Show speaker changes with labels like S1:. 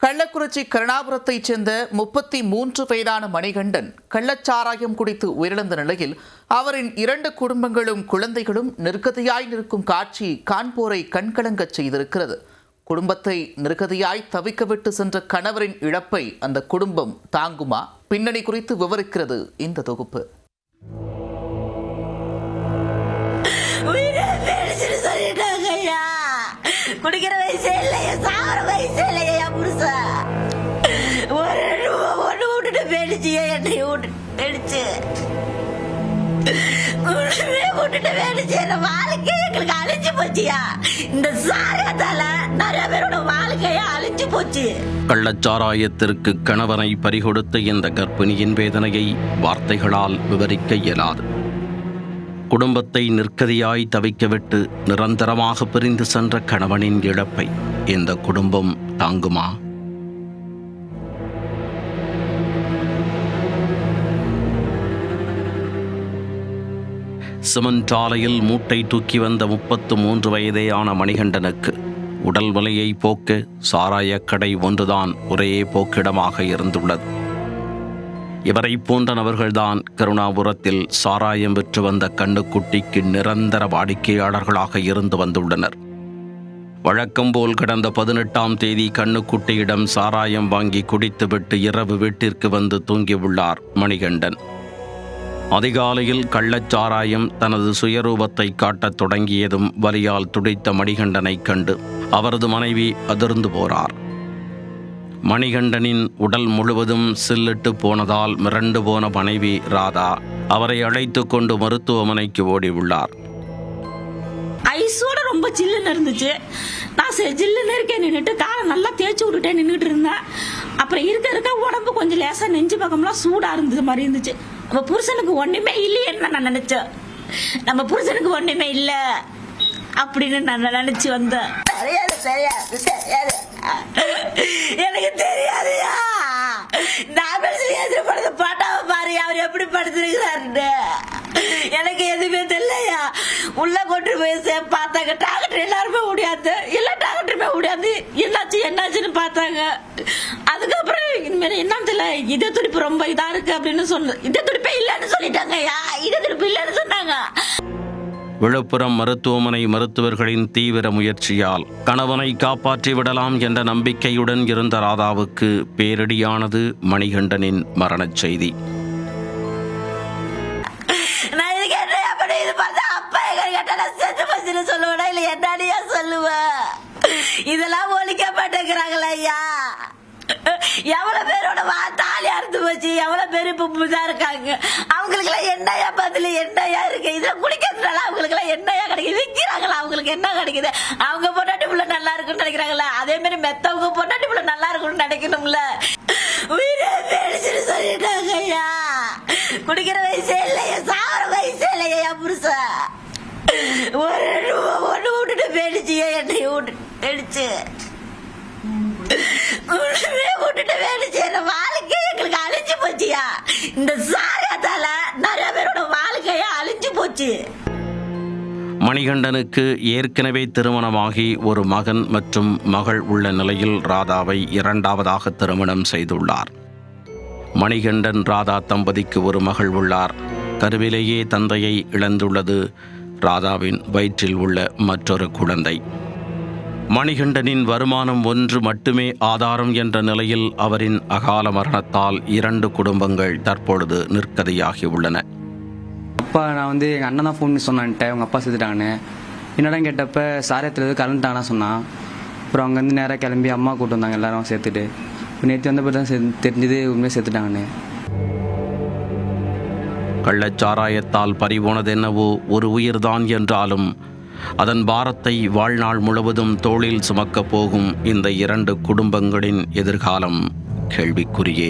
S1: கள்ளக்குறிச்சி கருணாபுரத்தைச் சேர்ந்த 33 வயதான மணிகண்டன் கள்ளச்சாராயம் குடித்து உயிரிழந்த நிலையில் அவரின் 2 குடும்பங்களும் குழந்தைகளும் நிர்கதியாய் நிற்கும் காட்சி காண்போரை கண்கலங்கச் செய்திருக்கிறது. குடும்பத்தை நிர்கதியாய் தவிக்கவிட்டு சென்ற கணவரின் இழப்பை அந்த குடும்பம் தாங்குமா? பின்னணி குறித்து விவரிக்கிறது இந்த தொகுப்பு.
S2: குடிக்கிற வயசே இல்லையா, சாகிற வயசே இல்லையா புருஷன். ஒன்று விட்டுட்டு பேடிச்சியா, என்னை பேடிச்சு விட்டுட்டு பேடிச்சு. என் வாழ்க்கை எங்களுக்கு அழிஞ்சு போச்சியா. இந்த சாராயத்தால நிறைய பேரோட வாழ்க்கைய அழிஞ்சு போச்சு.
S3: கள்ளச்சாராயத்திற்கு கணவனை பறிகொடுத்த இந்த கர்ப்பிணியின் வேதனையை வார்த்தைகளால் விவரிக்க இயலாது. குடும்பத்தை நிர்கதியாய் தவிக்கவிட்டு நிரந்தரமாக பிரிந்து சென்ற கணவனின் இழப்பை இந்த குடும்பம் தாங்குமா? சிமெண்ட் ஆலையில் மூட்டை தூக்கி வந்த 33 வயதேயான மணிகண்டனுக்கு உடல் வலியை போக்க சாராயக்கடை ஒன்றுதான் ஒரே போக்கிடமாக இருந்துள்ளது. இவரை போன்ற நபர்கள்தான் கருணாபுரத்தில் சாராயம் விற்று வந்த கண்ணுக்குட்டிக்கு நிரந்தர வாடிக்கையாளர்களாக இருந்து வந்துள்ளனர். வழக்கம்போல் கடந்த 18ஆம் தேதி கண்ணுக்குட்டியிடம் சாராயம் வாங்கி குடித்துவிட்டு இரவு வீட்டிற்கு வந்து தூங்கியுள்ளார் மணிகண்டன். அதிகாலையில் கள்ளச்சாராயம் தனது சுயரூபத்தை காட்டத் தொடங்கியதும் வலியால் துடித்த மணிகண்டனை கண்டு அவரது மனைவி அதிர்ந்து போனார். மணிகண்டனின் உடல் முழுவதும் சில்லிட்டு போனதால் மிரண்டு போன மனைவி ராதா அவரை அழைத்து கொண்டு மருத்துவமனைக்கு ஓடி உள்ளார்.
S2: ஐஸோட ரொம்ப சில்லுன்னு இருந்துச்சு. நான் ஜில்லுன்னு இருக்கேன் நின்றுட்டு காலை நல்லா தேய்ச்சி விட்டுட்டே நின்றுட்டு இருந்தேன். அப்புறம் இருக்க உடம்பு கொஞ்சம் லேசா நெஞ்சு பக்கம்லாம் சூடா இருந்தது மாதிரி இருந்துச்சு. நம்ம புருஷனுக்கு ஒண்ணுமே இல்லையேன்னு நான் நினைச்சேன். நம்ம புருஷனுக்கு ஒண்ணுமே இல்லை அப்படின்னு நான் நினைச்சு வந்தேன். எனக்கு தெரியாதுயா. பாட்டாவை பாரு, அவர் எப்படி படுத்திருக்கிறாரு எனக்கு எதுவுமே தெரியலையா. உள்ள கொண்டு போய் பார்த்தாங்க. டாக்டர் எல்லாருமே முடியாது, எல்லா டாக்டருமே முடியாது. என்னாச்சுன்னு பார்த்தாங்க. அதுக்கப்புறம் இனிமேல் என்னன்னு தெரியல, இதய துடிப்பு ரொம்ப இதா இருக்கு அப்படின்னு சொன்ன. இதய துடிப்பே இல்லைன்னு சொல்லிட்டாங்க. இதய துடிப்பு இல்லைன்னு சொன்னாங்க.
S3: விழுப்புரம் மருத்துவமனை மருத்துவர்களின் தீவிர முயற்சியால் கணவனை காப்பாற்றி விடலாம் என்ற நம்பிக்கையுடன் இருந்த ராதாவுக்கு பேரிடியானது மணிகண்டனின் மரணச் செய்தி.
S2: இதெல்லாம் ஒழிக்க மாட்டேங்கிறாங்களா ஐயா? எவ்வளவு பேரோட தாலியா இருந்து போச்சு, எவ்வளவு பேர் இப்ப இதா இருக்காங்க. அவங்களுக்கு எல்லாம் என்னையா பதில், என்னையா இருக்கு? இதுல குடிக்கிறதுனால அவங்களுக்கு எல்லாம் என்னையா கிடைக்குது? விற்கிறாங்களா? அவங்களுக்கு என்ன கிடைக்குது? அவங்க பொண்டாட்டி புள்ள நல்லா இருக்குன்னு நினைக்கிறாங்களா? அதே மாதிரி மெத்தவங்க பொண்டாட்டி புள்ள நல்லா இருக்குன்னு நினைக்கணும்ல. உயிரே பேடிச்சுன்னு சொல்லிட்டாங்க ஐயா. குடிக்கிற வயசே இல்லையா, சாகிற வயசே இல்லையா புருஷன். ஒன்று விட்டுட்டு பேடிச்சியா, என்னை பேடிச்சு விட்டுட்டு வேடிச்சு. என் வாழ்க்கை எங்களுக்கு அழிஞ்சு போச்சியா. இந்த சாராயத்தால நிறைய பேரோட வாழ்க்கைய அழிஞ்சு போச்சு.
S3: மணிகண்டனுக்கு ஏற்கனவே திருமணமாகி ஒரு மகன் மற்றும் மகள் உள்ள நிலையில் ராதாவை 2வது திருமணம் செய்துள்ளார். மணிகண்டன் ராதா தம்பதிக்கு ஒரு மகள் உள்ளார். கருவிலேயே தந்தையை இழந்துள்ளது ராதாவின் வயிற்றில் உள்ள மற்றொரு குழந்தை. மணிகண்டனின் வருமானம் ஒன்று மட்டுமே ஆதாரம் என்ற நிலையில் அவரின் அகால மரணத்தால் 2 குடும்பங்கள் தற்பொழுது நிற்கதியாகி உள்ளன.
S4: அப்பா நான் எங்கள் அண்ணன் தான் ஃபோன் பண்ணி சொன்னான்ட்டேன், உங்கள் அப்பா செத்துட்டாங்கன்னு. என்னிடம் கேட்டப்ப சாரியத்தில் கலந்துட்டாங்கன்னா சொன்னான். அப்புறம் அங்கேருந்து நேராக கிளம்பி அம்மா கூப்பிட்டு வந்தாங்க எல்லாரும் சேர்த்துட்டு. நேற்று வந்தப்போ தான் தெரிஞ்சது உண்மையாக செத்துட்டாங்கன்னு.
S3: கள்ளச்சாராயத்தால் பறிபோனது என்னவோ ஒரு உயிர்தான் என்றாலும் அதன் பாரத்தை வாழ்நாள் முழுவதும் தோளில் சுமக்கப் போகும் இந்த 2 குடும்பங்களின் எதிர்காலம் கேள்விக்குறியே.